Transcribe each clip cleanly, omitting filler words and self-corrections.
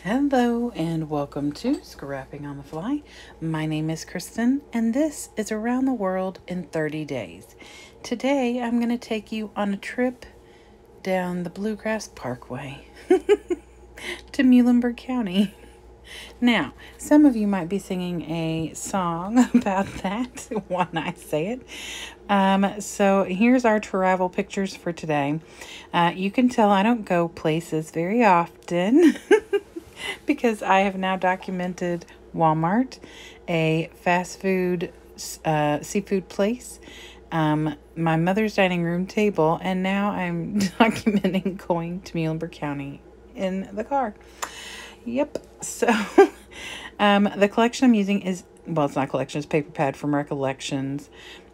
Hello and welcome to Scrapping on the Fly. My name is Kristen and this is Around the World in 30 Days. Today I'm going to take you on a trip down the Bluegrass Parkway to Muhlenberg County. Now, some of you might be singing a song about that when I say it. So here's our travel pictures for today. You can tell I don't go places very often because I have now documented Walmart, a fast food seafood place, my mother's dining room table, and now I'm documenting going to Muhlenberg County in the car. Yep. So the collection I'm using is, well, it's not a collection, it's paper pad from Recollections.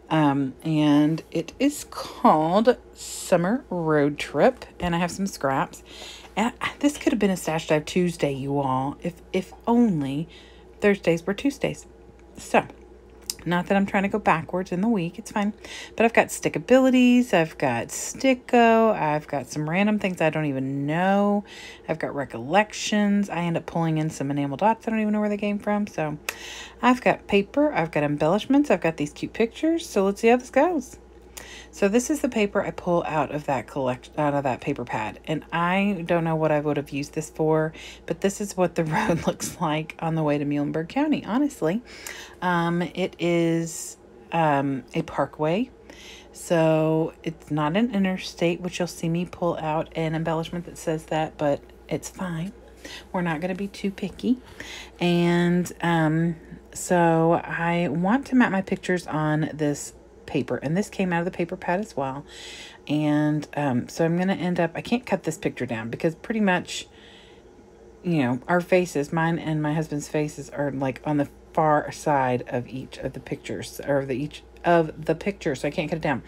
And it is called Summer Road Trip, and I have some scraps. And this could have been a Stash Dive Tuesday, you all, if only Thursdays were Tuesdays. So, not that I'm trying to go backwards in the week, it's fine. But I've got stickabilities, I've got sticko, I've got some random things I don't even know. I've got recollections. I end up pulling in some enamel dots I don't even know where they came from. So, I've got paper, I've got embellishments, I've got these cute pictures. So, let's see how this goes. So this is the paper I pull out of that paper pad, and I don't know what I would have used this for, but this is what the road looks like on the way to Muhlenberg County. Honestly, it is a parkway, so it's not an interstate, which you'll see me pull out an embellishment that says that, but it's fine. We're not going to be too picky, and so I want to map my pictures on this paper, and this came out of the paper pad as well. And so I'm going to end up, I can't cut this picture down because pretty much, you know, our faces, mine and my husband's faces, are like on the far side of each of the pictures, or each of the pictures, so I can't cut it down.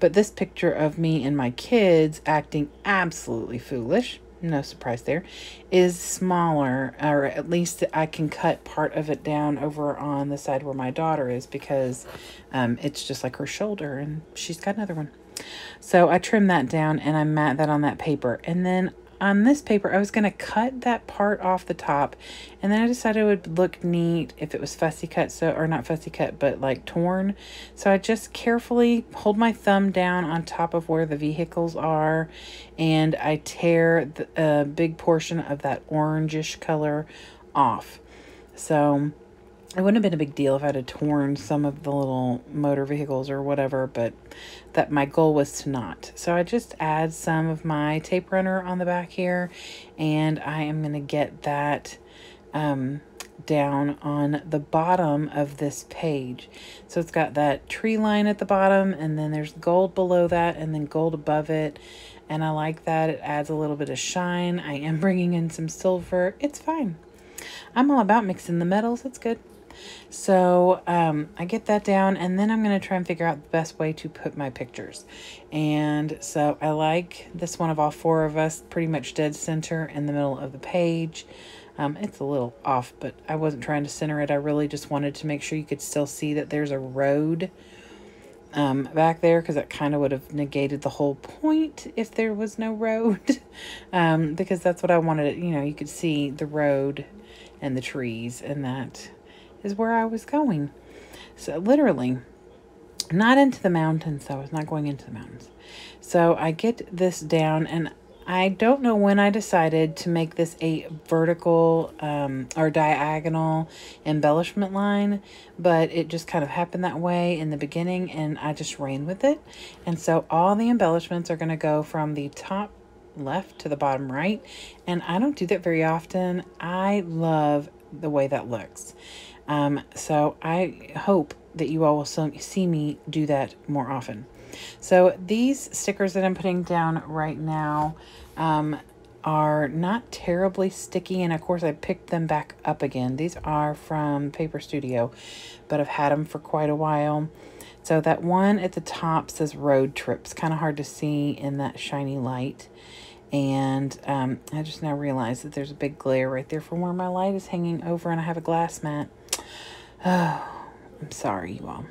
But this picture of me and my kids acting absolutely foolish, no surprise there, is smaller, or at least I can cut part of it down over on the side where my daughter is, because it's just like her shoulder and she's got another one. So I trimmed that down and I mat that on that paper. And then on this paper, I was going to cut that part off the top, and then I decided it would look neat if it was fussy cut, so, or not fussy cut, but like torn. So I just carefully hold my thumb down on top of where the vehicles are, and I tear a big portion of that orangish color off. So it wouldn't have been a big deal if I'd have torn some of the little motor vehicles or whatever, but that my goal was to not. So I just add some of my tape runner on the back here, and I am going to get that down on the bottom of this page. So it's got that tree line at the bottom, and then there's gold below that, and then gold above it. And I like that. It adds a little bit of shine. I am bringing in some silver. It's fine. I'm all about mixing the metals. It's good. So I get that down, and then I'm going to try and figure out the best way to put my pictures. And so I like this one of all four of us pretty much dead center in the middle of the page. It's a little off, but I wasn't trying to center it. I really just wanted to make sure you could still see that there's a road back there, because that kind of would have negated the whole point if there was no road. Because that's what I wanted. You know, you could see the road and the trees, and that is where I was going. So literally not into the mountains, though. I was not going into the mountains. So I get this down, and I don't know when I decided to make this a vertical or diagonal embellishment line, but it just kind of happened that way in the beginning, and I just ran with it. And so all the embellishments are going to go from the top left to the bottom right, and I don't do that very often. I love the way that looks. So I hope that you all will see me do that more often. So these stickers that I'm putting down right now are not terribly sticky, and of course I picked them back up again. These are from Paper Studio, but I've had them for quite a while. So that one at the top says Road Trips, kind of hard to see in that shiny light. And I just now realized that there's a big glare right there from where my light is hanging over, and I have a glass mat. Oh, I'm sorry, you all.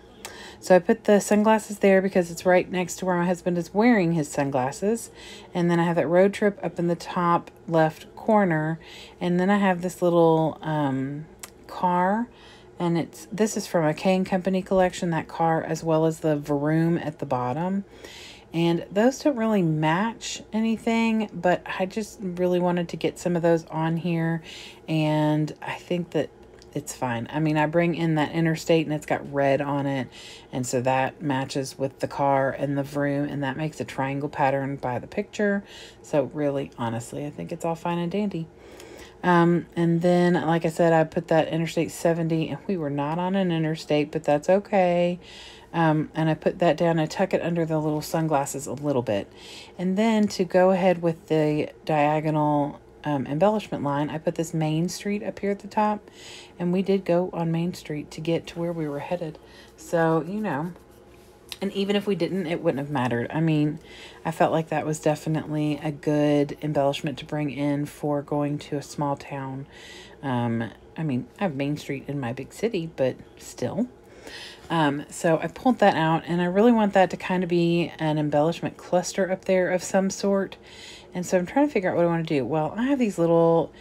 So I put the sunglasses there because it's right next to where my husband is wearing his sunglasses. And then I have that Road Trip up in the top left corner. And then I have this little car, and this is from a K & Company collection, that car, as well as the Vroom at the bottom. And those don't really match anything, but I just really wanted to get some of those on here, and I think that it's fine. I mean, I bring in that Interstate, and it's got red on it, and so that matches with the car and the Vroom, and that makes a triangle pattern by the picture. So really, honestly, I think it's all fine and dandy. And then, like I said, I put that Interstate 70, and we were not on an interstate, but that's okay. And I put that down. I tuck it under the little sunglasses a little bit. And then to go ahead with the diagonal embellishment line, I put this Main Street up here at the top. And we did go on Main Street to get to where we were headed. So, you know, and even if we didn't, it wouldn't have mattered. I mean, I felt like that was definitely a good embellishment to bring in for going to a small town. I mean, I have Main Street in my big city, but still. So I pulled that out, and I really want that to kind of be an embellishment cluster up there of some sort. And so I'm trying to figure out what I want to do. Well, I have these little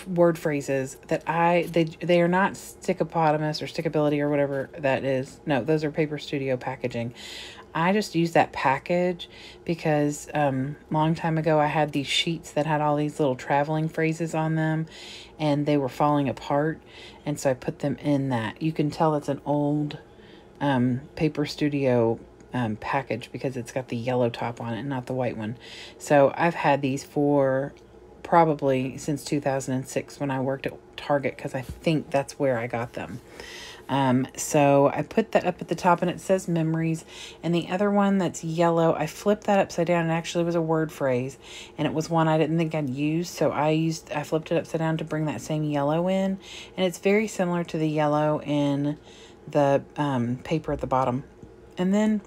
word phrases that they are not stickopotamus or stickability or whatever that is. No, those are Paper Studio packaging. I just use that package because long time ago I had these sheets that had all these little traveling phrases on them, and they were falling apart, and so I put them in that. You can tell it's an old Paper Studio package because it's got the yellow top on it, not the white one. So I've had these for probably since 2006 when I worked at Target, because I think that's where I got them. So I put that up at the top, and it says memories. And the other one that's yellow, I flipped that upside down, and actually was a word phrase, and it was one I didn't think I'd use. So I flipped it upside down to bring that same yellow in, and it's very similar to the yellow in the paper at the bottom. And then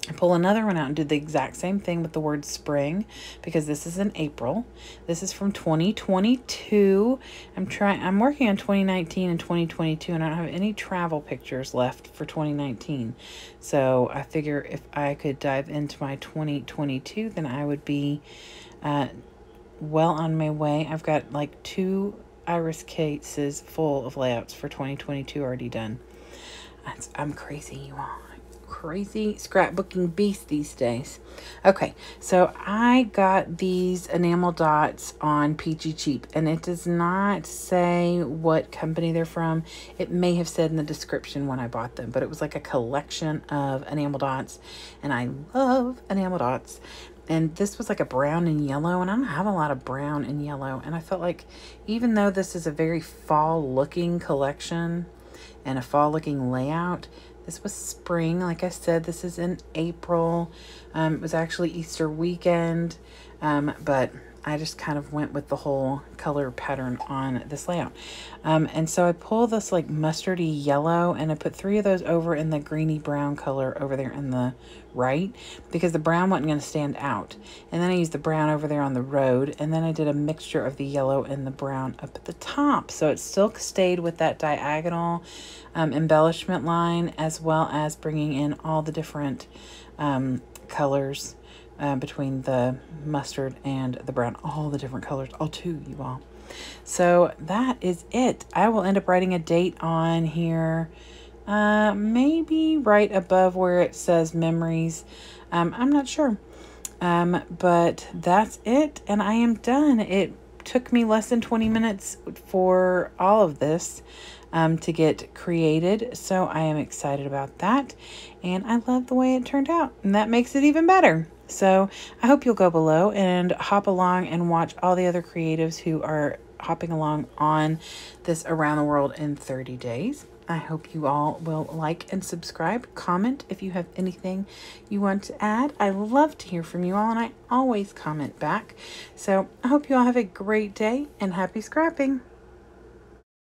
I pull another one out and did the exact same thing with the word spring, because this is in April. This is from 2022. I'm working on 2019 and 2022, and I don't have any travel pictures left for 2019. So I figure if I could dive into my 2022, then I would be well on my way. I've got like 2 iris cases full of layouts for 2022 already done. I'm crazy, you all. Crazy scrapbooking beast these days. Okay, so I got these enamel dots on Peachy Cheap, and it does not say what company they're from. It may have said in the description when I bought them, but it was like a collection of enamel dots, and I love enamel dots. And this was like a brown and yellow, and I don't have a lot of brown and yellow, and I felt like even though this is a very fall looking collection and a fall looking layout, this was spring. Like I said, this is in April. It was actually Easter weekend, but I just kind of went with the whole color pattern on this layout. And so I pull this like mustardy yellow, and I put 3 of those over in the greeny brown color over there in the right, because the brown wasn't going to stand out. And then I used the brown over there on the road, and then I did a mixture of the yellow and the brown up at the top. So it still stayed with that diagonal embellishment line, as well as bringing in all the different colors between the mustard and the brown, all the different colors, all 2, you all. So that is it. I will end up writing a date on here, maybe right above where it says memories. I'm not sure, but that's it, and I am done. It took me less than 20 minutes for all of this to get created, so I am excited about that, and I love the way it turned out, and that makes it even better. So I hope you'll go below and hop along and watch all the other creatives who are hopping along on this Around the World in 30 Days. I hope you all will like and subscribe, comment if you have anything you want to add. I love to hear from you all, and I always comment back. So I hope you all have a great day, and happy scrapping.